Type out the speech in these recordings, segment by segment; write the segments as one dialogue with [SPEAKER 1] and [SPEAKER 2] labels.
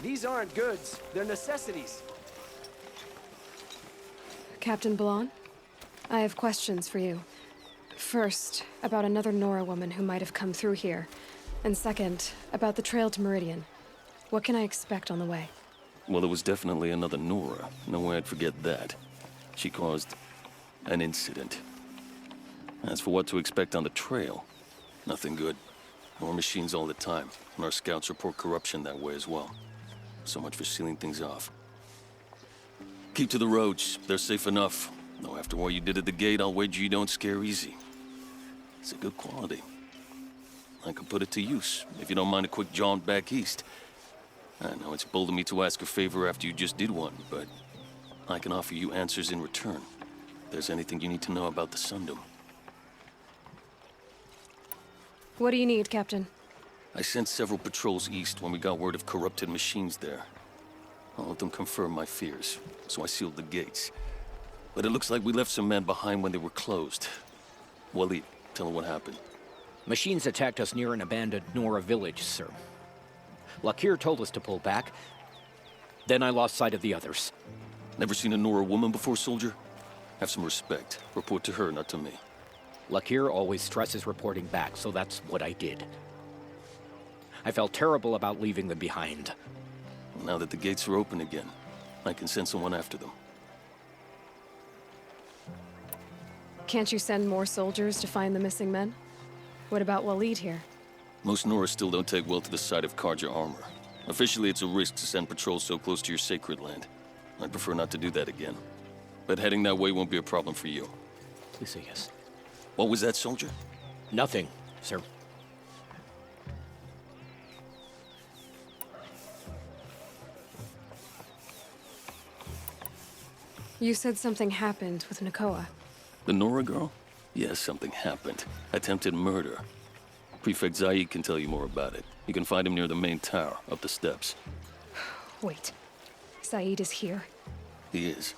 [SPEAKER 1] These aren't goods, they're necessities.
[SPEAKER 2] Captain Blanc, I have questions for you. First, about another Nora woman who might have come through here. And second, about the trail to Meridian. What can I expect on the way?
[SPEAKER 3] Well, there was definitely another Nora. No way I'd forget that. She caused an incident. As for what to expect on the trail, nothing good. More machines all the time, and our scouts report corruption that way as well. So much for sealing things off. Keep to the roads. They're safe enough. Though after what you did at the gate, I'll wager you don't scare easy. It's a good quality. I could put it to use, if you don't mind a quick jaunt back east. I know it's bold of me to ask a favor after you just did one, but I can offer you answers in return. If there's anything you need to know about the Sundom.
[SPEAKER 2] What do you need, Captain?
[SPEAKER 3] I sent several patrols east when we got word of corrupted machines there. All of them confirmed my fears, so I sealed the gates. But it looks like we left some men behind when they were closed. Waleed, tell them what happened.
[SPEAKER 4] Machines attacked us near an abandoned Nora village, sir. Lakir told us to pull back. Then I lost sight of the others.
[SPEAKER 3] Never seen a Nora woman before, soldier? Have some respect. Report to her, not to me.
[SPEAKER 4] Lakir always stresses reporting back, so that's what I did. I felt terrible about leaving them behind.
[SPEAKER 3] Now that the gates are open again, I can send someone after them.
[SPEAKER 2] Can't you send more soldiers to find the missing men? What about Waleed here?
[SPEAKER 3] Most Nora still don't take well to the sight of Carja armor. Officially, it's a risk to send patrols so close to your sacred land. I'd prefer not to do that again. But heading that way won't be a problem for you.
[SPEAKER 4] Please say yes.
[SPEAKER 3] What was that, soldier?
[SPEAKER 4] Nothing, sir.
[SPEAKER 2] You said something happened with Nakoa.
[SPEAKER 3] The Nora girl? Yes, something happened. Attempted murder. Prefect Zaid can tell you more about it. You can find him near the main tower, up the steps.
[SPEAKER 2] Wait. Zaid is here?
[SPEAKER 3] He is.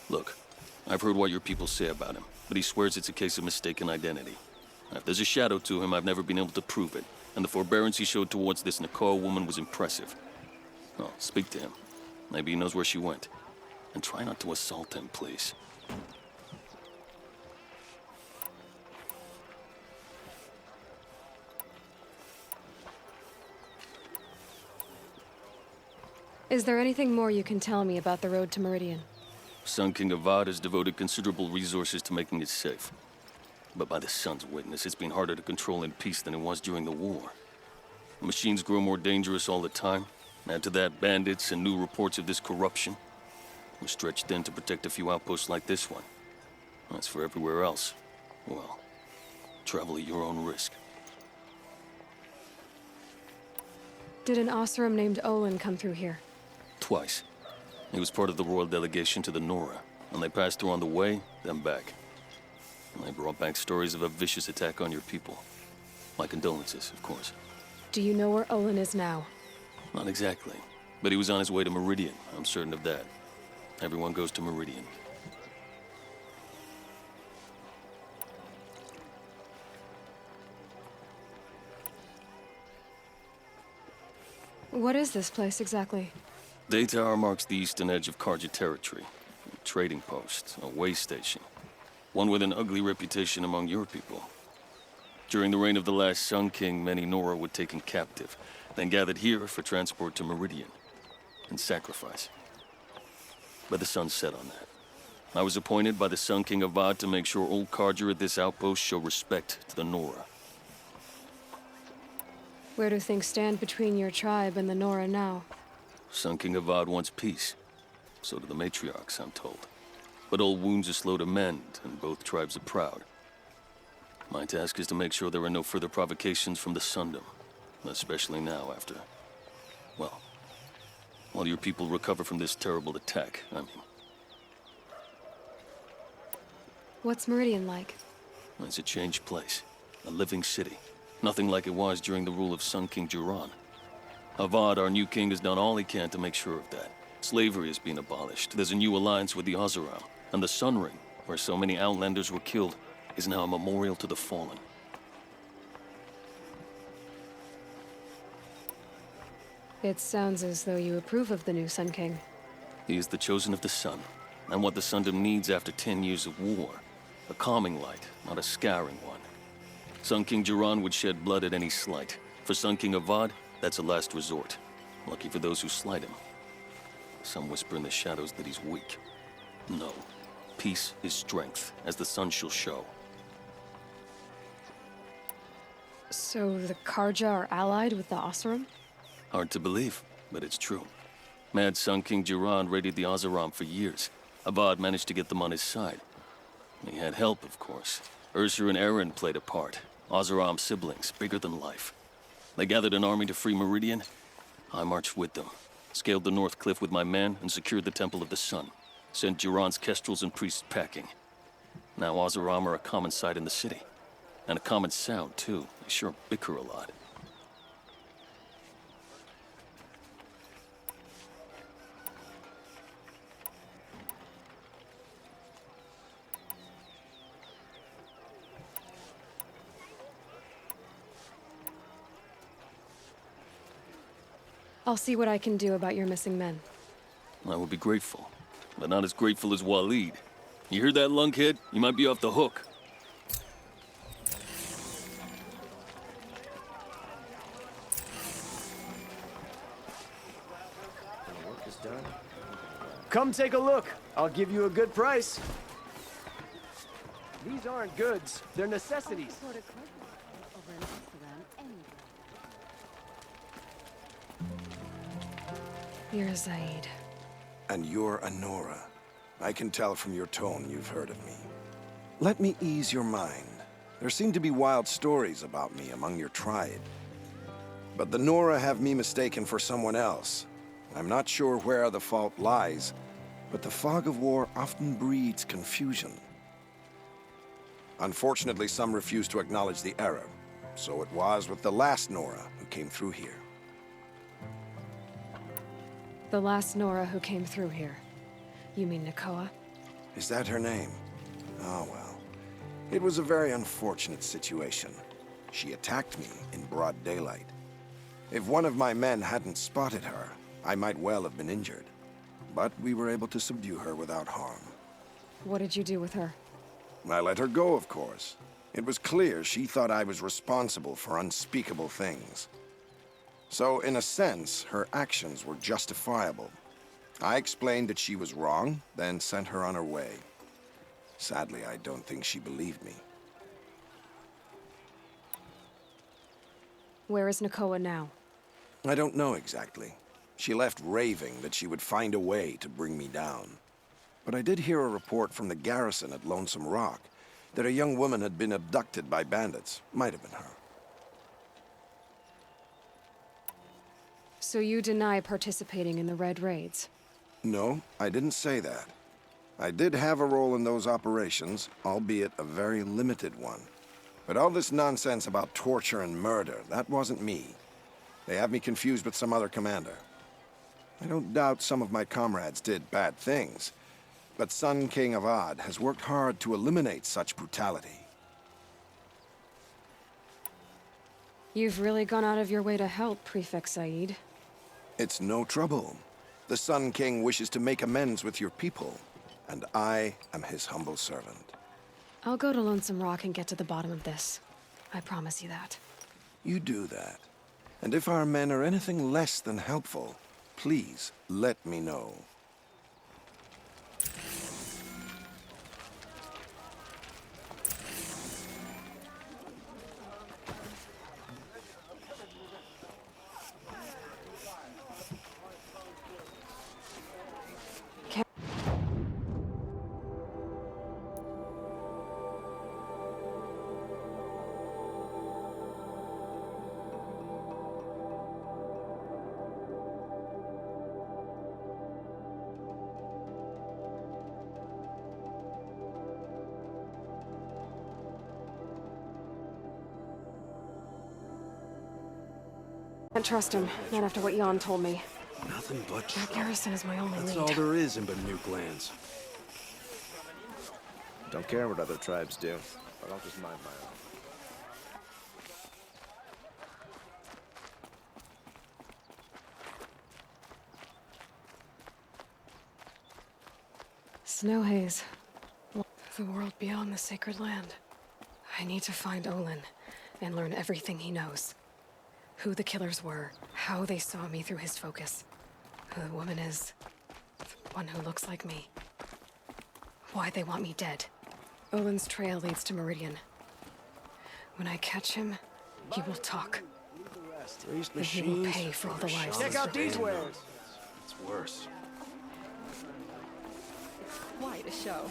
[SPEAKER 3] Look, I've heard what your people say about him, but he swears it's a case of mistaken identity. If there's a shadow to him, I've never been able to prove it, and the forbearance he showed towards this Nakoa woman was impressive. Oh, speak to him. Maybe he knows where she went. And try not to assault him, please.
[SPEAKER 2] Is there anything more you can tell me about the road to Meridian?
[SPEAKER 3] Sun King Avad has devoted considerable resources to making it safe. But by the Sun's witness, it's been harder to control in peace than it was during the war. The machines grow more dangerous all the time. Add to that bandits and new reports of this corruption. We're stretched thin to protect a few outposts like this one. As for everywhere else, well, travel at your own risk.
[SPEAKER 2] Did an Oseram named Olin come through here?
[SPEAKER 3] Twice. He was part of the royal delegation to the Nora, and they passed through on the way, then back. And they brought back stories of a vicious attack on your people. My condolences, of course.
[SPEAKER 2] Do you know where Olin is now?
[SPEAKER 3] Not exactly, but he was on his way to Meridian, I'm certain of that. Everyone goes to Meridian.
[SPEAKER 2] What is this place exactly?
[SPEAKER 3] Day Tower marks the eastern edge of Carja territory. A trading post, a way station. One with an ugly reputation among your people. During the reign of the last Sun King, many Nora were taken captive, then gathered here for transport to Meridian, and sacrifice. But the sun set on that. I was appointed by the Sun King Avad to make sure old Carja at this outpost show respect to the Nora.
[SPEAKER 2] Where do things stand between your tribe and the Nora now?
[SPEAKER 3] Sun King Avad wants peace. So do the matriarchs, I'm told. But old wounds are slow to mend, and both tribes are proud. My task is to make sure there are no further provocations from the Sundom. Especially now after... well, while your people recover from this terrible attack, I mean.
[SPEAKER 2] What's Meridian like?
[SPEAKER 3] It's a changed place. A living city. Nothing like it was during the rule of Sun King Jiran. Avad, our new king, has done all he can to make sure of that. Slavery has been abolished. There's a new alliance with the Oseram. And the Sun Ring, where so many Outlanders were killed, is now a memorial to the fallen.
[SPEAKER 2] It sounds as though you approve of the new Sun King.
[SPEAKER 3] He is the chosen of the sun, and what the Sundom needs after 10 years of war. A calming light, not a scouring one. Sun King Jiran would shed blood at any slight. For Sun King Avad, that's a last resort. Lucky for those who slight him. Some whisper in the shadows that he's weak. No. Peace is strength, as the sun shall show.
[SPEAKER 2] So the Karja are allied with the Oseram?
[SPEAKER 3] Hard to believe, but it's true. Mad Sun King Jiran raided the Oseram for years. Avad managed to get them on his side. He had help, of course. Ursur and Eren played a part. Oseram siblings, bigger than life. They gathered an army to free Meridian. I marched with them. Scaled the North Cliff with my men and secured the Temple of the Sun. Sent Jiran's kestrels and priests packing. Now Oseram are a common sight in the city. And a common sound, too. They sure bicker a lot.
[SPEAKER 2] I'll see what I can do about your missing men.
[SPEAKER 3] I would be grateful, but not as grateful as Waleed. You hear that, lunkhead? You might be off the hook.
[SPEAKER 1] Work is done. Come take a look. I'll give you a good price. These aren't goods. They're necessities.
[SPEAKER 2] You're Zaid.
[SPEAKER 5] And you're a Nora. I can tell from your tone you've heard of me. Let me ease your mind. There seem to be wild stories about me among your tribe. But the Nora have me mistaken for someone else. I'm not sure where the fault lies, but the fog of war often breeds confusion. Unfortunately, some refuse to acknowledge the error. So it was with the last Nora who came through here.
[SPEAKER 2] The last Nora who came through here. You mean Nakoa?
[SPEAKER 5] Is that her name? Oh, well. It was a very unfortunate situation. She attacked me in broad daylight. If one of my men hadn't spotted her, I might well have been injured. But we were able to subdue her without harm.
[SPEAKER 2] What did you do with her?
[SPEAKER 5] I let her go, of course. It was clear she thought I was responsible for unspeakable things. So, in a sense, her actions were justifiable. I explained that she was wrong, then sent her on her way. Sadly, I don't think she believed me.
[SPEAKER 2] Where is Nakoa now?
[SPEAKER 5] I don't know exactly. She left raving that she would find a way to bring me down. But I did hear a report from the garrison at Lonesome Rock that a young woman had been abducted by bandits. Might have been her.
[SPEAKER 2] So you deny participating in the Red Raids?
[SPEAKER 5] No, I didn't say that. I did have a role in those operations, albeit a very limited one. But all this nonsense about torture and murder, that wasn't me. They have me confused with some other commander. I don't doubt some of my comrades did bad things, but Sun King Avad has worked hard to eliminate such brutality.
[SPEAKER 2] You've really gone out of your way to help, Prefect Said.
[SPEAKER 5] It's no trouble. The Sun King wishes to make amends with your people, and I am his humble servant.
[SPEAKER 2] I'll go to Lonesome Rock and get to the bottom of this. I promise you that.
[SPEAKER 5] You do that. And if our men are anything less than helpful, please let me know.
[SPEAKER 2] Can't trust him, not after what Jan told me.
[SPEAKER 1] Nothing but
[SPEAKER 2] That
[SPEAKER 1] trouble.
[SPEAKER 2] garrison is my only
[SPEAKER 1] That's
[SPEAKER 2] lead.
[SPEAKER 1] all there is in Banuk lands. Don't care what other tribes do, but I'll just mind my own.
[SPEAKER 2] Snow Haze. The world beyond the sacred land. I need to find Olin and learn everything he knows. Who the killers were, how they saw me through his focus, who the woman is, the one who looks like me. Why they want me dead. Olin's trail leads to Meridian. When I catch him, he will talk.
[SPEAKER 1] Raised
[SPEAKER 2] And he will
[SPEAKER 1] machines.
[SPEAKER 2] pay for all the lives.
[SPEAKER 1] Check out these wares.
[SPEAKER 6] It's worse.
[SPEAKER 7] Quite a show.